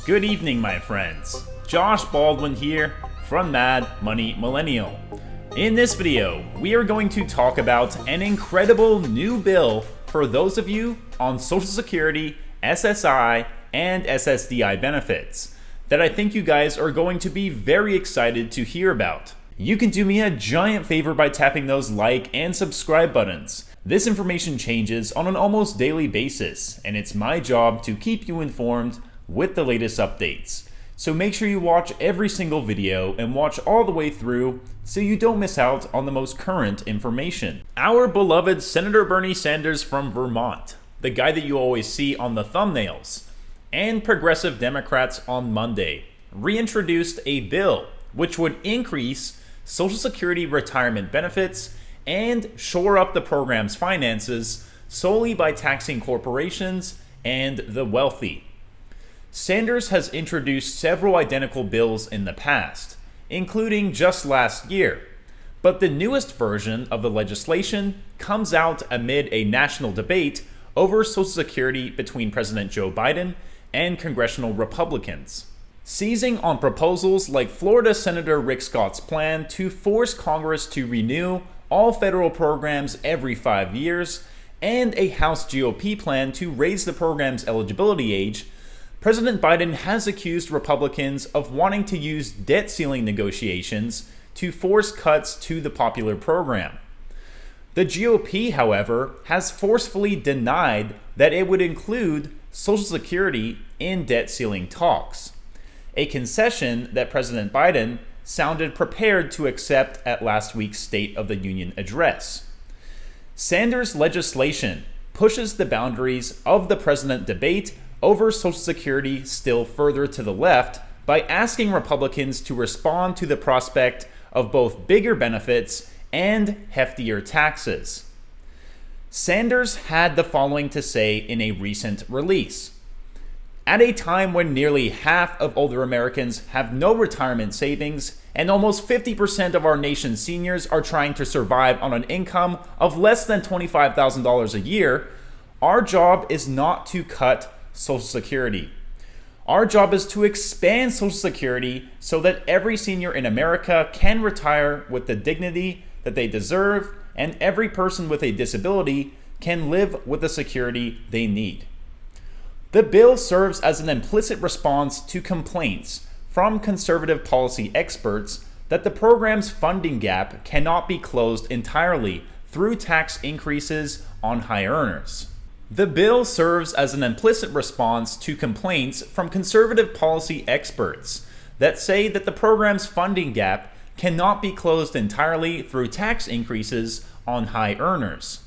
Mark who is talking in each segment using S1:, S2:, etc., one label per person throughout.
S1: Good evening, my friends. Josh Baldwin here from Mad Money Millennial. In this video, we are going to talk about an incredible new bill for those of you on Social Security, SSI, and SSDI benefits that I think you guys are going to be very excited to hear about. You can do me a giant favor by tapping those like and subscribe buttons. This information changes on an almost daily basis, and it's my job to keep you informed with the latest updates. So make sure you watch every single video and watch all the way through so you don't miss out on the most current information. Our beloved Senator Bernie Sanders from Vermont, the guy that you always see on the thumbnails, and progressive Democrats on Monday reintroduced a bill which would increase Social Security retirement benefits and shore up the program's finances solely by taxing corporations and the wealthy. Sanders has introduced several identical bills in the past, including just last year, but the newest version of the legislation comes out amid a national debate over Social Security between President Joe Biden and congressional Republicans, seizing on proposals like Florida Senator Rick Scott's plan to force Congress to renew all federal programs every 5 years, and a House GOP plan to raise the program's eligibility age. President Biden has accused Republicans of wanting to use debt ceiling negotiations to force cuts to the popular program. The GOP, however, has forcefully denied that it would include Social Security in debt ceiling talks, a concession that President Biden sounded prepared to accept at last week's State of the Union address. Sanders' legislation pushes the boundaries of the president debate over Social Security still further to the left by asking Republicans to respond to the prospect of both bigger benefits and heftier taxes. Sanders had the following to say in a recent release. At a time when nearly half of older Americans have no retirement savings and almost 50% of our nation's seniors are trying to survive on an income of less than $25,000 a year, our job is not to cut Social Security. Our job is to expand Social Security so that every senior in America can retire with the dignity that they deserve, and every person with a disability can live with the security they need. The bill serves as an implicit response to complaints from conservative policy experts that the program's funding gap cannot be closed entirely through tax increases on high earners. The bill serves as an implicit response to complaints from conservative policy experts that say that the program's funding gap cannot be closed entirely through tax increases on high earners.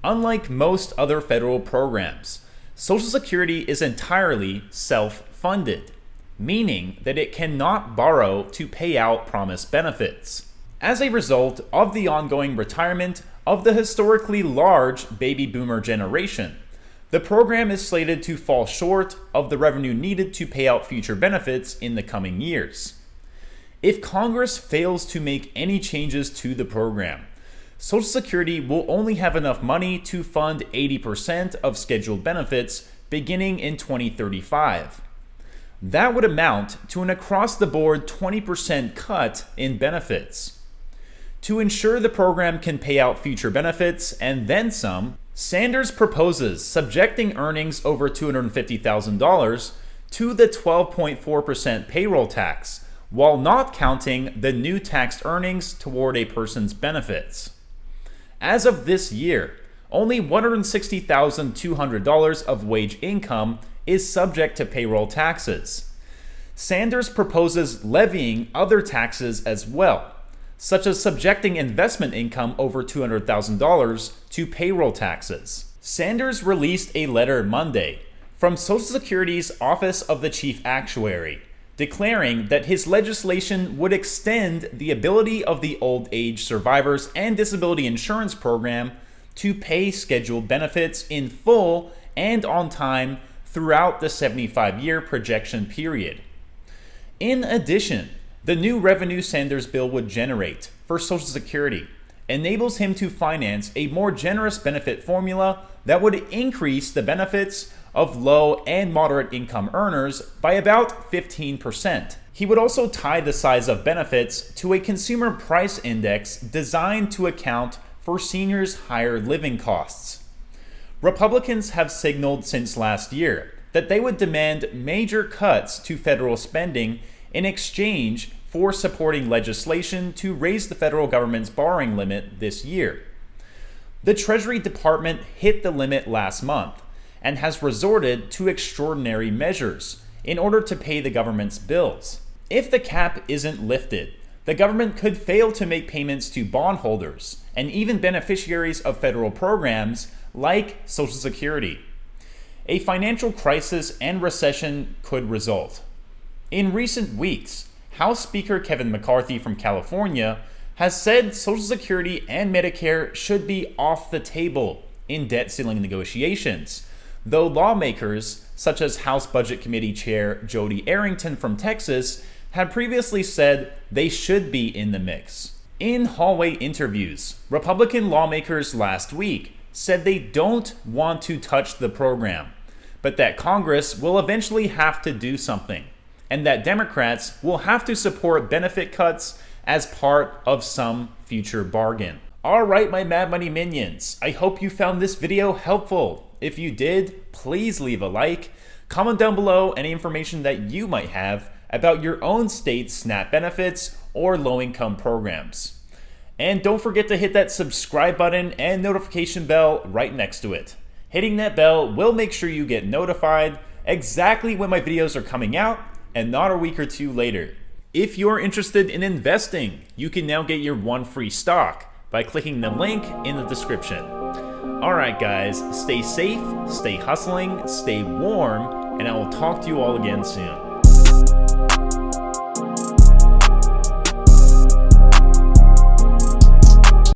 S1: Unlike most other federal programs, Social Security is entirely self-funded, meaning that it cannot borrow to pay out promised benefits. As a result of the ongoing retirement of the historically large baby boomer generation, the program is slated to fall short of the revenue needed to pay out future benefits in the coming years. If Congress fails to make any changes to the program, Social Security will only have enough money to fund 80% of scheduled benefits beginning in 2035. That would amount to an across-the-board 20% cut in benefits. To ensure the program can pay out future benefits and then some, Sanders proposes subjecting earnings over $250,000 to the 12.4% payroll tax, while not counting the new taxed earnings toward a person's benefits. As of this year, only $160,200 of wage income is subject to payroll taxes. Sanders proposes levying other taxes as well, such as subjecting investment income over $200,000 to payroll taxes. Sanders released a letter Monday from Social Security's Office of the Chief Actuary, declaring that his legislation would extend the ability of the Old Age Survivors and Disability Insurance Program to pay scheduled benefits in full and on time throughout the 75-year projection period. In addition, the new revenue Sanders bill would generate for Social Security enables him to finance a more generous benefit formula that would increase the benefits of low and moderate income earners by about 15%. He would also tie the size of benefits to a consumer price index designed to account for seniors' higher living costs. Republicans have signaled since last year that they would demand major cuts to federal spending in exchange for supporting legislation to raise the federal government's borrowing limit this year. The Treasury Department hit the limit last month and has resorted to extraordinary measures in order to pay the government's bills. If the cap isn't lifted, the government could fail to make payments to bondholders and even beneficiaries of federal programs like Social Security. A financial crisis and recession could result. In recent weeks, House Speaker Kevin McCarthy from California has said Social Security and Medicare should be off the table in debt ceiling negotiations, though lawmakers such as House Budget Committee Chair Jody Arrington from Texas had previously said they should be in the mix. In hallway interviews, Republican lawmakers last week said they don't want to touch the program, but that Congress will eventually have to do something, and that Democrats will have to support benefit cuts as part of some future bargain. Alright, my Mad Money minions, I hope you found this video helpful. If you did, please leave a like, comment down below any information that you might have about your own state's SNAP benefits or low-income programs. And don't forget to hit that subscribe button and notification bell right next to it. Hitting that bell will make sure you get notified exactly when my videos are coming out and not a week or two later. If you're interested in investing, you can now get your one free stock by clicking the link in the description. Alright guys, stay safe, stay hustling, stay warm, and I will talk to you all again soon.